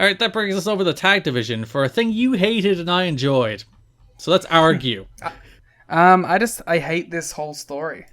All right, that brings us over the tag division for a thing you hated and I enjoyed. So let's argue. I hate this whole story.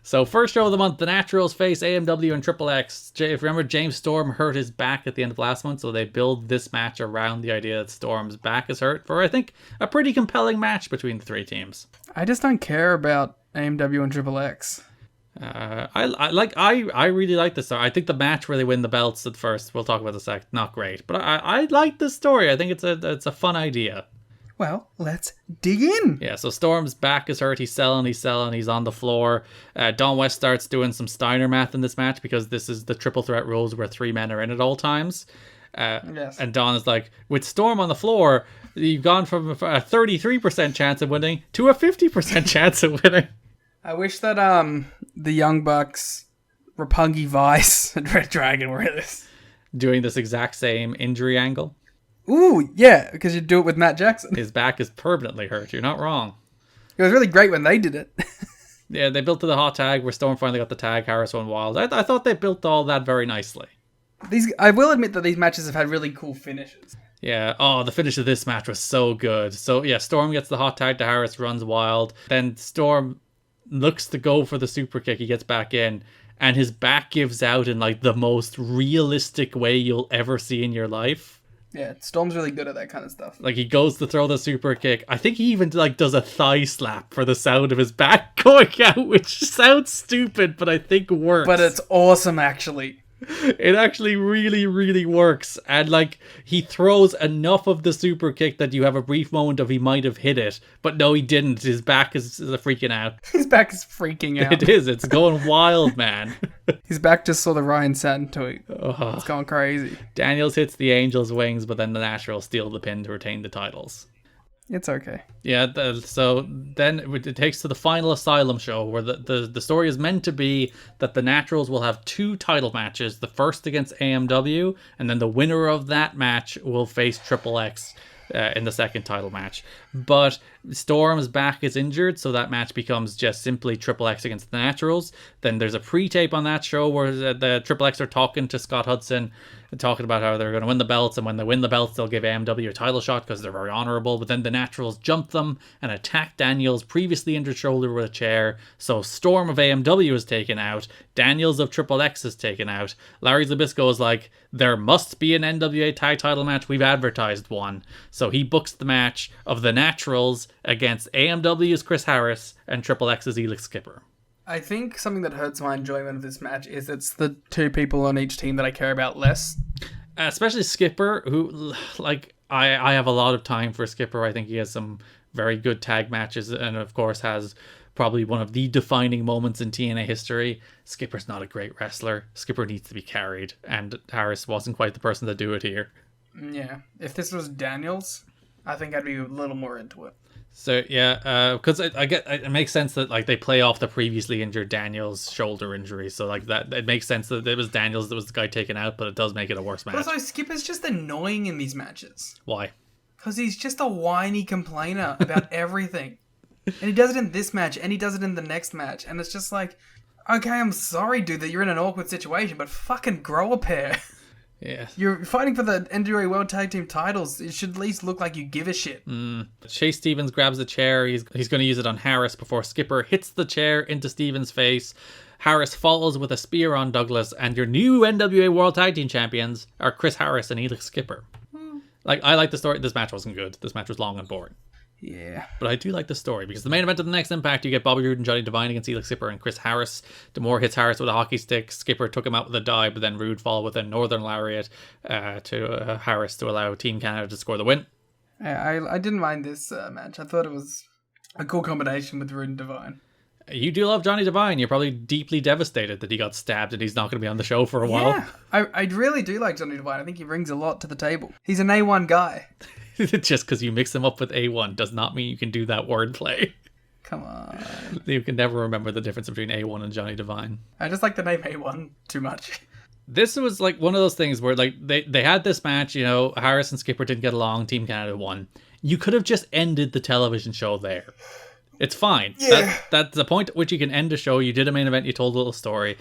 So first show of the month, the Naturals face AMW and Triple X. If you remember, James Storm hurt his back at the end of last month, so they build this match around the idea that Storm's back is hurt for, I think, a pretty compelling match between the three teams. I just don't care about AMW and Triple X. I really like this story. I think the match where they win the belts at first, we'll talk about the sec, not great, but I like this story. I think it's a fun idea. Well, let's dig in. Yeah, so Storm's back is hurt. He's selling, he's on the floor. Don West starts doing some Steiner math in this match because this is the triple threat rules where three men are in at all times. Yes. And Don is like, with Storm on the floor, you've gone from a 33% chance of winning to a 50% chance of winning. I wish that the Young Bucks, Roppongi Vice, and Red Dragon were in this. Doing this exact same injury angle. Ooh, yeah, because you do it with Matt Jackson. His back is permanently hurt. You're not wrong. It was really great when they did it. Yeah, they built to the hot tag where Storm finally got the tag. Harris won wild. I thought they built all that very nicely. I will admit that these matches have had really cool finishes. Yeah, the finish of this match was so good. So yeah, Storm gets the hot tag to Harris, runs wild. Then Storm looks to go for the super kick. He gets back in, and his back gives out in like the most realistic way you'll ever see in your life. Yeah, Storm's really good at that kind of stuff. Like, he goes to throw the super kick. I think he even like does a thigh slap for the sound of his back going out, which sounds stupid, but I think works. But it's awesome, actually. It actually really, really works. And like, he throws enough of the super kick that you have a brief moment of he might have hit it, but no, he didn't. His back is freaking out. His back is freaking out. It is. It's going wild, man. His back just saw the Ryan Satin tweet. It's going crazy. Daniels hits the Angel's wings, but then the Naturals steal the pin to retain the titles. It's okay. Yeah, so then it takes to the final Asylum show where the story is meant to be that the Naturals will have two title matches, the first against AMW, and then the winner of that match will face Triple X in the second title match. But Storm's back is injured, so that match becomes just simply Triple X against the Naturals. Then there's a pre-tape on that show where the Triple X are talking to Scott Hudson, talking about how they're going to win the belts, and when they win the belts, they'll give AMW a title shot because they're very honorable. But then the Naturals jump them and attack Daniels' previously injured shoulder with a chair. So Storm of AMW is taken out. Daniels of Triple X is taken out. Larry Zbyszko is like, there must be an NWA tag title match. We've advertised one. So he books the match of the Naturals against AMW's Chris Harris and Triple X's Elix Skipper. I think something that hurts my enjoyment of this match is it's the two people on each team that I care about less. Especially Skipper, who, like, I have a lot of time for Skipper. I think he has some very good tag matches and, of course, has probably one of the defining moments in TNA history. Skipper's not a great wrestler. Skipper needs to be carried, and Harris wasn't quite the person to do it here. Yeah. If this was Daniels, I think I'd be a little more into it. So yeah, because I get it makes sense that like they play off the previously injured Daniels shoulder injury, so like that it makes sense that it was Daniels that was the guy taken out, but it does make it a worse match. But also, Skipper's just annoying in these matches. Why? Because he's just a whiny complainer about everything, and he does it in this match, and he does it in the next match, and it's just like, okay, I'm sorry, dude, that you're in an awkward situation, but fucking grow a pair. Yeah. You're fighting for the NWA World Tag Team titles. It should at least look like you give a shit. Chase Stevens grabs the chair. He's going to use it on Harris before Skipper hits the chair into Stevens' face. Harris falls with a spear on Douglas, and your new NWA World Tag Team champions are Chris Harris and Elix Skipper. Like, I like the story. This match wasn't good. This match was long and boring. Yeah. But I do like the story because the main event of the next Impact, you get Bobby Roode and Johnny Devine against Elix Skipper and Chris Harris. D'Amore hits Harris with a hockey stick. Skipper took him out with a dive, but then Roode fall with a Northern Lariat to Harris to allow Team Canada to score the win. I didn't mind this match. I thought it was a cool combination with Roode and Devine. You do love Johnny Devine. You're probably deeply devastated that he got stabbed and he's not going to be on the show for a while. Yeah, I really do like Johnny Devine. I think he brings a lot to the table. He's an A1 guy. Just because you mix him up with A1 does not mean you can do that wordplay. Come on. You can never remember the difference between A1 and Johnny Devine. I just like the name A1 too much. This was like one of those things where like they had this match, you know, Harris and Skipper didn't get along, Team Canada won. You could have just ended the television show there. It's fine. Yeah. That's the point at which you can end a show. You did a main event, you told a little story.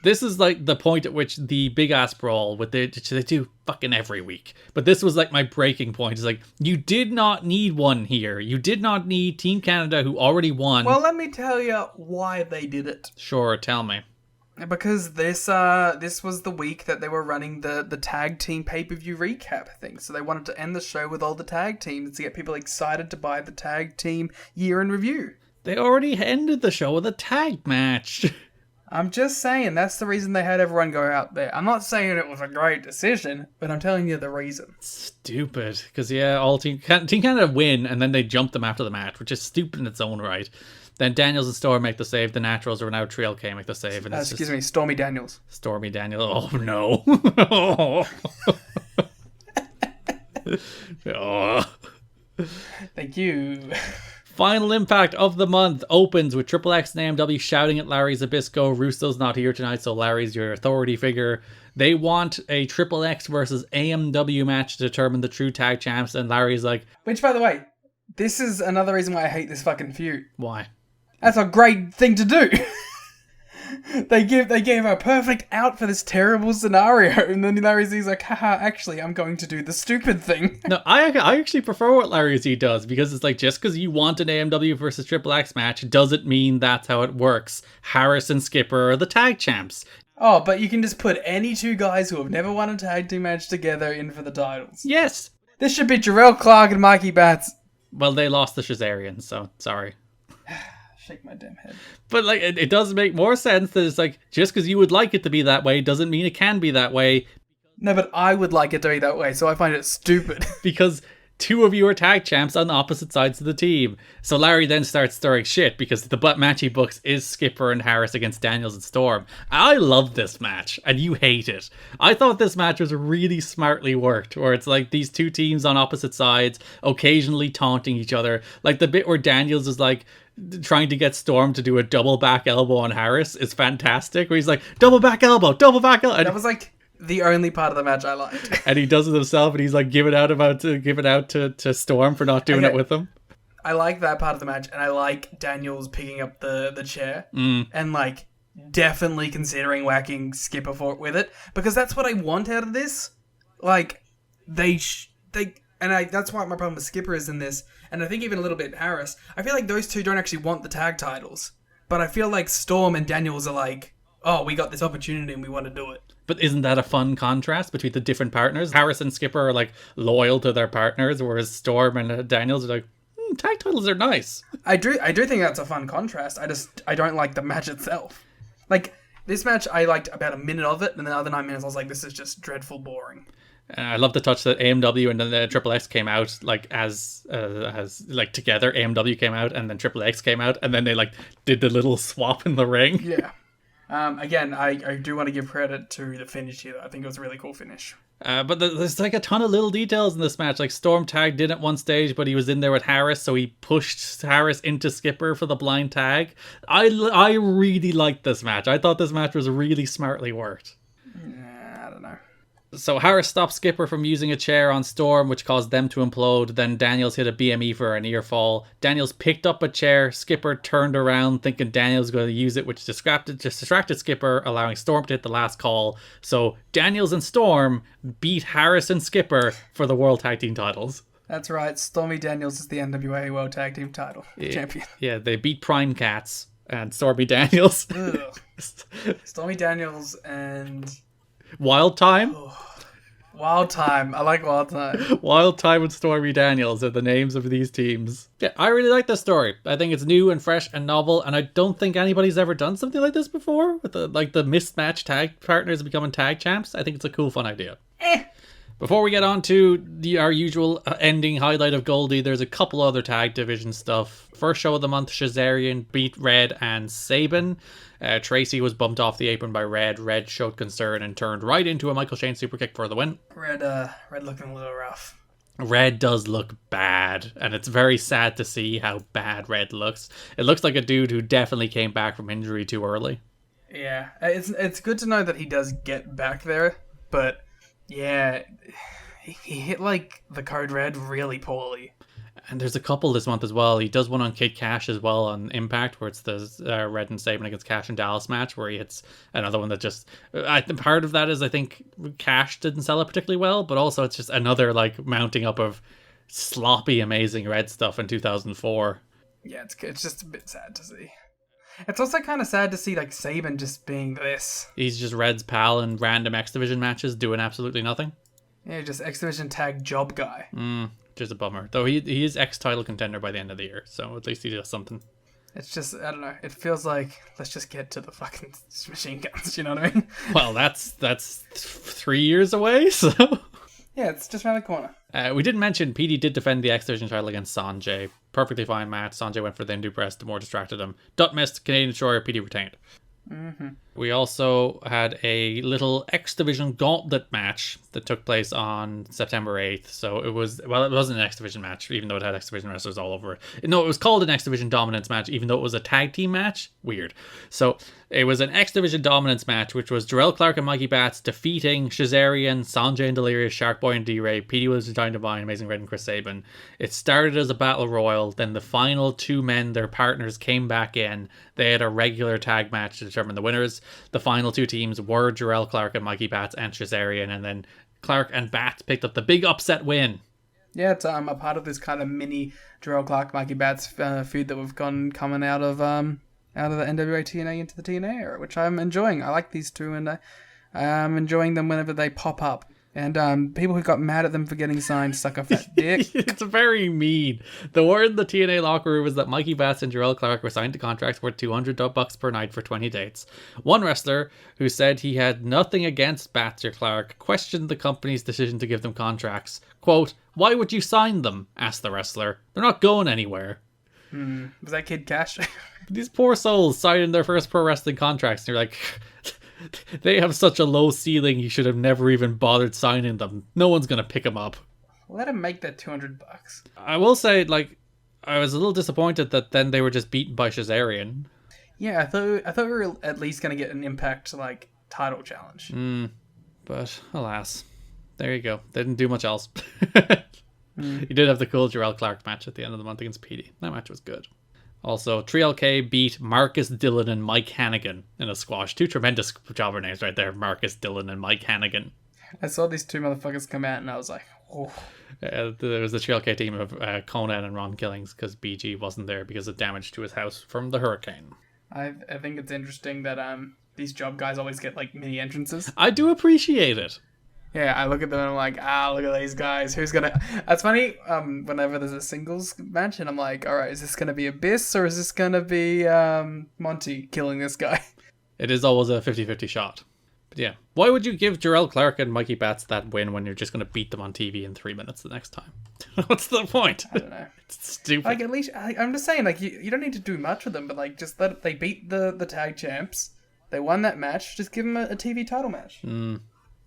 This is like the point at which the big ass brawl with they do fucking every week. But this was like my breaking point. It's like, you did not need one here. You did not need Team Canada, who already won. Well, let me tell you why they did it. Sure, tell me. Because this was the week that they were running the tag team pay-per-view recap thing. So they wanted to end the show with all the tag teams to get people excited to buy the tag team year in review. They already ended the show with a tag match. I'm just saying, that's the reason they had everyone go out there. I'm not saying it was a great decision, but I'm telling you the reason. Stupid. Because, yeah, all Team Canada win, and then they jump them after the match, which is stupid in its own right. Then Daniels and Storm make the save. The Naturals, or now Trail K, make the save. And Excuse me, Stormy Daniels. Stormy Daniels. Oh, no. Oh. Thank you. Final Impact of the month opens with Triple X and AMW shouting at Larry Zbyszko. Russo's not here tonight, so Larry's your authority figure. They want a Triple X versus AMW match to determine the true tag champs, and Larry's like... Which, by the way, this is another reason why I hate this fucking feud. Why? That's a great thing to do. They gave a perfect out for this terrible scenario, and then Larry's like, haha, actually, I'm going to do the stupid thing. No, I actually prefer what Larry Z does, because it's like, just because you want an AMW versus Triple X match doesn't mean that's how it works. Harris and Skipper are the tag champs. Oh, but you can just put any two guys who have never won a tag team match together in for the titles. Yes. This should be Jarrell Clark and Mikey Batts. Well, they lost the Shazarians, so sorry. Shake my damn head. But like, it does make more sense that it's like, just because you would like it to be that way doesn't mean it can be that way. No, but I would like it to be that way, so I find it stupid. Because two of you are tag champs on opposite sides of the team. So Larry then starts stirring shit because the match he books is Skipper and Harris against Daniels and Storm. I love this match, and you hate it. I thought this match was really smartly worked, where it's like these two teams on opposite sides, occasionally taunting each other. Like the bit where Daniels is like trying to get Storm to do a double back elbow on Harris is fantastic, where he's like, double back elbow. And that was like the only part of the match I liked. And he does it himself, and he's like give it out to Storm for not doing it with him. I like that part of the match, and I like Daniels picking up the chair and like definitely considering whacking Skipper with it, because that's what I want out of this. Like that's why my problem with Skipper is in this, and I think even a little bit Harris. I feel like those two don't actually want the tag titles, but I feel like Storm and Daniels are like, oh, we got this opportunity and we want to do it. But isn't that a fun contrast between the different partners? Harris and Skipper are like loyal to their partners, whereas Storm and Daniels are like, tag titles are nice. I do think that's a fun contrast. I don't like the match itself. Like, this match, I liked about a minute of it, and then the other 9 minutes I was like, this is just dreadful boring. I love the touch that AMW and then the Triple X came out like as like together. AMW came out and then Triple X came out, and then they like did the little swap in the ring. Yeah. Again, I do want to give credit to the finish here. I think it was a really cool finish. But there's like a ton of little details in this match. Like Storm tagged in at one stage, but he was in there with Harris, so he pushed Harris into Skipper for the blind tag. I really liked this match. I thought this match was really smartly worked. I don't know. So Harris stopped Skipper from using a chair on Storm, which caused them to implode. Then Daniels hit a BME for an ear fall. Daniels picked up a chair. Skipper turned around thinking Daniels was going to use it, which distracted Skipper, allowing Storm to hit the last call. So Daniels and Storm beat Harris and Skipper for the World Tag Team titles. That's right. Stormy Daniels is the NWA World Tag Team title champion. Yeah, they beat Prime Cats and Stormy Daniels. Stormy Daniels and... Wild Time? Wild Time. I like Wild Time. Wild Time and Stormy Daniels are the names of these teams. Yeah, I really like this story. I think it's new and fresh and novel, and I don't think anybody's ever done something like this before, with the mismatched tag partners becoming tag champs. I think it's a cool, fun idea. Before we get on to our usual ending highlight of Goldie, there's a couple other tag division stuff. First show of the month, Shazarian beat Red and Sabin. Tracy was bumped off the apron by Red. Red showed concern and turned right into a Michael Shane superkick for the win. Red looking a little rough. Red does look bad, and it's very sad to see how bad Red looks. It looks like a dude who definitely came back from injury too early. Yeah, it's good to know that he does get back there, but yeah, he hit like the code Red really poorly. And there's a couple this month as well. He does one on Kid Cash as well on Impact, where it's the Red and Saban against Cash and Dallas match, where he hits another one that just. Part of that is I think Cash didn't sell it particularly well, but also it's just another like mounting up of sloppy, amazing Red stuff in 2004. Yeah, it's just a bit sad to see. It's also kind of sad to see like Saban just being this. He's just Red's pal in random X Division matches doing absolutely nothing. Yeah, just X Division tag job guy. Which is a bummer. Though he is X-title contender by the end of the year, so at least he does something. It's just, I don't know, it feels like, let's just get to the fucking machine guns, you know what I mean? Well, that's 3 years away, so... Yeah, it's just around the corner. We didn't mention, PD did defend the X Division title against Sanjay. Perfectly fine match. Sanjay went for the Hindu press, the more distracted him. Dutt missed, Canadian Destroyer, PD retained. We also had a little X Division gauntlet match that took place on September 8th. So it wasn't an X Division match, even though it had X Division wrestlers all over it. No, it was called an X Division dominance match, even though it was a tag team match. Weird. So it was an X Division dominance match, which was Jarrell Clark and Mikey Batts defeating Shazarian, Sanjay and Delirious, Shark Boy and D-Ray, PD was Giant Divine, Amazing Red and Chris Sabin. It started as a battle royal, then the final two men, their partners, came back in. They had a regular tag match to determine the winners. The final two teams were Jarrell Clark and Mikey Batts and Shazarian, and then Clark and Batts picked up the big upset win. Yeah, it's a part of this kind of mini Jarrell Clark, Mikey Batts feud that we've coming out of the NWA-TNA into the TNA era, which I'm enjoying. I like these two, and I'm enjoying them whenever they pop up. And people who got mad at them for getting signed suck a fat dick. It's very mean. The word in the TNA locker room was that Mikey Batts and Jarrell Clark were signed to contracts worth $200 per night for 20 dates. One wrestler, who said he had nothing against Batts or Clark, questioned the company's decision to give them contracts. Quote, "Why would you sign them?" asked the wrestler. "They're not going anywhere." Was that Kid Cash? These poor souls signing their first pro wrestling contracts, and you're like... They have such a low ceiling, you should have never even bothered signing them. No one's going to pick them up. Let him make that $200. I will say, like, I was a little disappointed that then they were just beaten by Shazarian. Yeah, I thought we were at least going to get an Impact, like, title challenge. But, alas. There you go. They didn't do much else. You did have the cool Jarrell Clark match at the end of the month against PD. That match was good. Also, 3LK beat Marcus Dillon and Mike Hannigan in a squash. Two tremendous jobber names right there, Marcus Dillon and Mike Hannigan. I saw these two motherfuckers come out and I was like, oh. There was the 3LK team of Conan and Ron Killings because BG wasn't there because of damage to his house from the hurricane. I think it's interesting that these job guys always get like mini entrances. I do appreciate it. Yeah, I look at them and I'm like, look at these guys. Who's gonna... That's funny, whenever there's a singles match and I'm like, alright, is this gonna be Abyss or is this gonna be Monty killing this guy? It is always a 50-50 shot. But yeah, why would you give Jarrell Clark and Mikey Batts that win when you're just gonna beat them on TV in 3 minutes the next time? What's the point? I don't know. It's stupid. Like, at least, I'm just saying, like, you don't need to do much with them, but like, just they beat the tag champs. They won that match. Just give them a TV title match.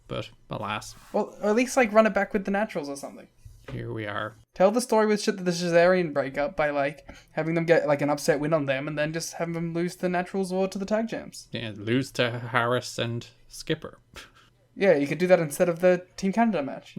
But alas. Well, or at least like run it back with the Naturals or something. Here we are. Tell the story with the Shazarian breakup by like having them get like an upset win on them and then just having them lose to the Naturals or to the tag champs. Yeah, lose to Harris and Skipper. Yeah, you could do that instead of the Team Canada match.